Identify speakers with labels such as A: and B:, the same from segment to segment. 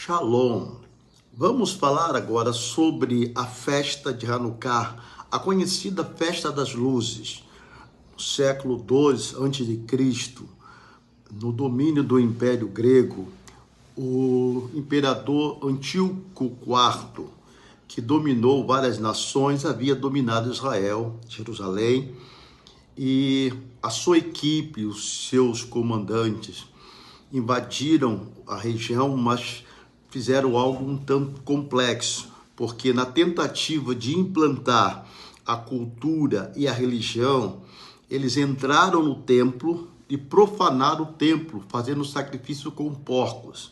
A: Shalom. Vamos falar agora sobre a festa de Hanukkah, a conhecida festa das luzes. No século II a.C., no domínio do Império Grego, o imperador Antíoco IV, que dominou várias nações, havia dominado Israel, Jerusalém, e a sua equipe, os seus comandantes, invadiram a região, mas fizeram algo um tanto complexo, porque na tentativa de implantar a cultura e a religião, eles entraram no templo e profanaram o templo, fazendo sacrifício com porcos.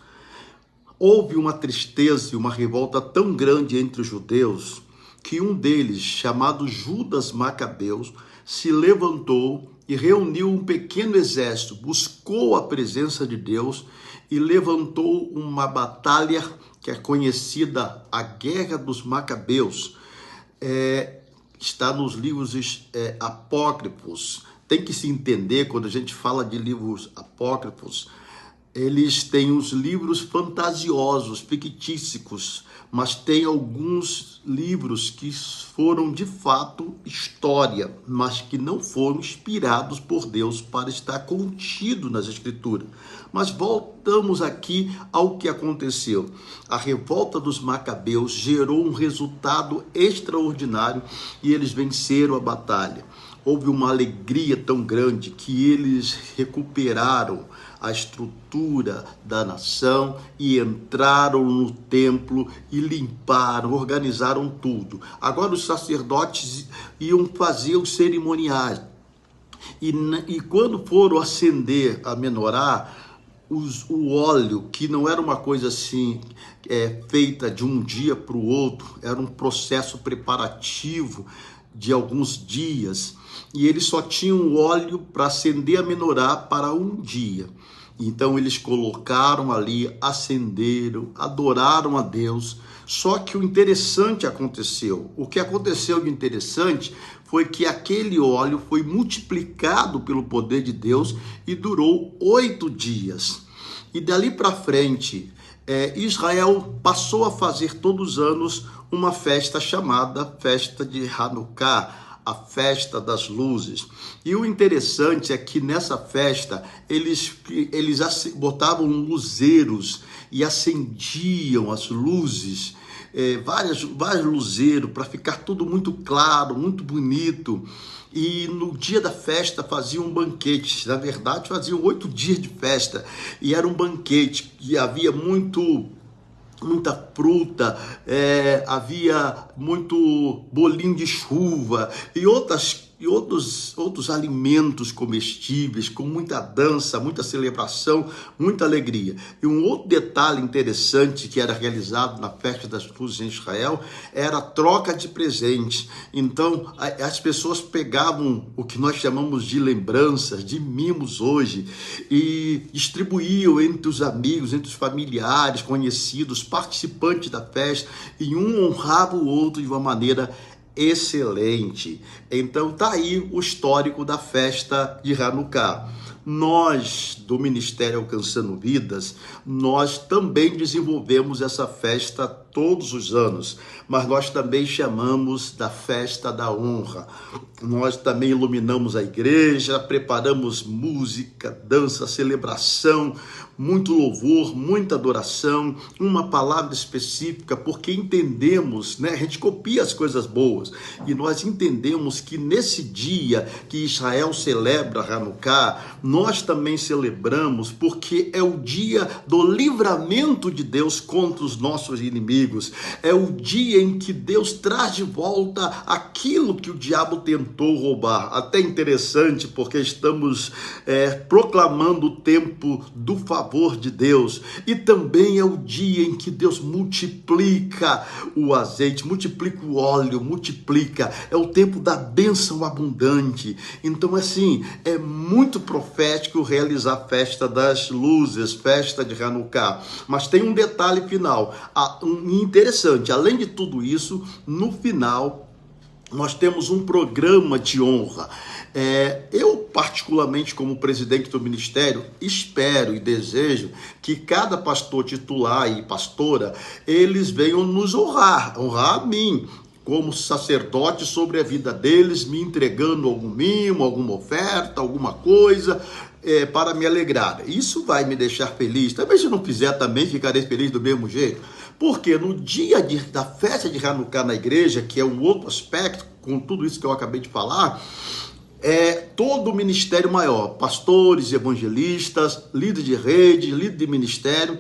A: Houve uma tristeza e uma revolta tão grande entre os judeus que um deles, chamado Judas Macabeus, se levantou e reuniu um pequeno exército, buscou a presença de Deus e levantou uma batalha que é conhecida a Guerra dos Macabeus. Está nos livros apócrifos. Tem que se entender, quando a gente fala de livros apócrifos, eles têm os livros fantasiosos, fictícios, mas tem alguns livros que foram de fato história, mas que não foram inspirados por Deus para estar contido nas Escrituras. Mas voltamos aqui ao que aconteceu. A revolta dos Macabeus gerou um resultado extraordinário e eles venceram a batalha. Houve uma alegria tão grande que eles recuperaram a estrutura da nação e entraram no templo e limparam, organizaram tudo. Agora os sacerdotes iam fazer os cerimoniais. E quando foram acender a menorá, o óleo, que não era uma coisa assim feita de um dia para o outro, era um processo preparativo de alguns dias, e eles só tinham óleo para acender a menorá para um dia. Então eles colocaram ali, acenderam, adoraram a Deus. Só que o interessante aconteceu. O que aconteceu de interessante foi que aquele óleo foi multiplicado pelo poder de Deus e durou 8 dias. E dali para frente, Israel passou a fazer todos os anos uma festa chamada Festa de Hanukkah, a festa das luzes. E o interessante é que nessa festa eles botavam luzeiros e acendiam as luzes, vários luzeiros, para ficar tudo muito claro, muito bonito. E no dia da festa faziam um banquete. Na verdade faziam 8 dias de festa e era um banquete e havia muita fruta, havia muito bolinho de chuva e outros alimentos comestíveis, com muita dança, muita celebração, muita alegria. E um outro detalhe interessante que era realizado na festa das luzes em Israel era a troca de presentes. Então as pessoas pegavam o que nós chamamos de lembranças, de mimos hoje, e distribuíam entre os amigos, entre os familiares, conhecidos, participantes da festa, e um honrava o outro de uma maneira excelente. Então tá aí o histórico da festa de Hanukkah. Nós do Ministério Alcançando Vidas, nós também desenvolvemos essa festa todos os anos, mas nós também chamamos da festa da honra. Nós também iluminamos a igreja, preparamos música, dança, celebração, muito louvor, muita adoração, uma palavra específica, porque entendemos, a gente copia as coisas boas, e nós entendemos que nesse dia que Israel celebra Hanukkah, nós também celebramos, porque é o dia do livramento de Deus contra os nossos inimigos. É o dia em que Deus traz de volta aquilo que o diabo tentou roubar. Até interessante, porque estamos proclamando o tempo do favor de Deus. E também é o dia em que Deus multiplica o azeite, multiplica o óleo, multiplica. É o tempo da bênção abundante. Então, assim, é muito profético realizar a festa das luzes, festa de Hanukkah. Mas tem um detalhe final, interessante. Além de tudo isso, no final nós temos um programa de honra. Eu, particularmente, como presidente do ministério, espero e desejo que cada pastor titular e pastora, eles venham nos honrar a mim, como sacerdote, sobre a vida deles, me entregando algum mimo, alguma oferta, alguma coisa, para me alegrar. Isso vai me deixar feliz. Também se não fizer, também ficarei feliz do mesmo jeito. Porque no dia da festa de Hanukkah na igreja, que é um outro aspecto, com tudo isso que eu acabei de falar, todo o ministério maior, pastores, evangelistas, líderes de rede, líderes de ministério,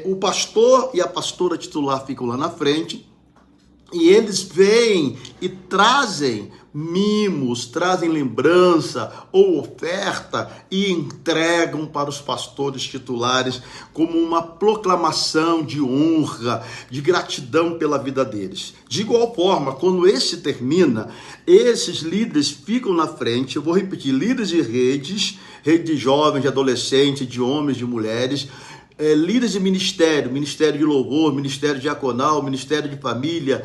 A: o pastor e a pastora titular ficam lá na frente, e eles vêm e trazem mimos, trazem lembrança ou oferta e entregam para os pastores titulares como uma proclamação de honra, de gratidão pela vida deles. De igual forma, quando esse termina, esses líderes ficam na frente, eu vou repetir, líderes de redes, rede de jovens, de adolescentes, de homens, de mulheres, líderes de ministério, ministério de louvor, ministério diaconal, ministério de família,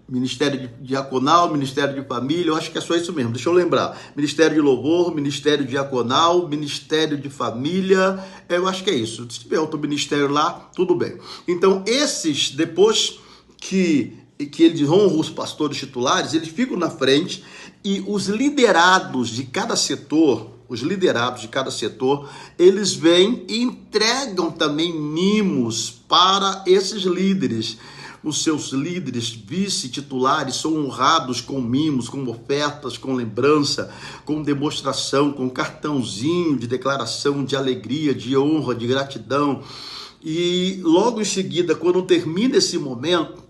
A: ministério diaconal, ministério de família, eu acho que é só isso mesmo, deixa eu lembrar, ministério de louvor, ministério diaconal, ministério de família, eu acho que é isso, se tiver outro ministério lá, tudo bem. Então esses, depois que eles honram os pastores titulares, eles ficam na frente, e os liderados de cada setor, eles vêm e entregam também mimos para esses líderes. Os seus líderes vice-titulares são honrados com mimos, com ofertas, com lembrança, com demonstração, com cartãozinho de declaração de alegria, de honra, de gratidão. E logo em seguida, quando termina esse momento,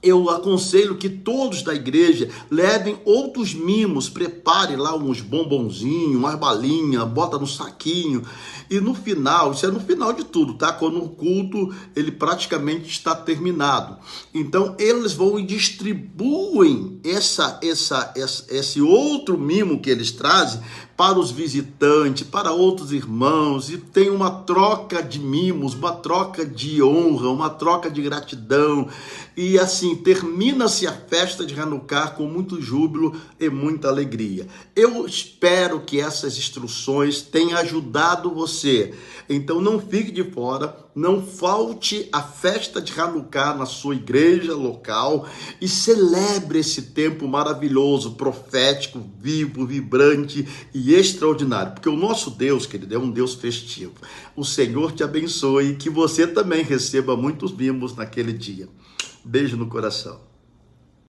A: eu aconselho que todos da igreja levem outros mimos, prepare lá uns bombonzinhos, umas balinhas, bota no saquinho. E no final, isso é no final de tudo, tá? Quando o culto, ele praticamente está terminado. Então, eles vão e distribuem esse outro mimo que eles trazem para os visitantes, para outros irmãos, e tem uma troca de mimos, uma troca de honra, uma troca de gratidão, e assim, termina-se a festa de Hanukkah com muito júbilo e muita alegria. Eu espero que essas instruções tenham ajudado você. Então não fique de fora, não falte a festa de Hanukkah na sua igreja local e celebre esse tempo maravilhoso, profético, vivo, vibrante e extraordinário. Porque o nosso Deus, querido, é um Deus festivo. O Senhor te abençoe e que você também receba muitos mimos naquele dia. Beijo no coração.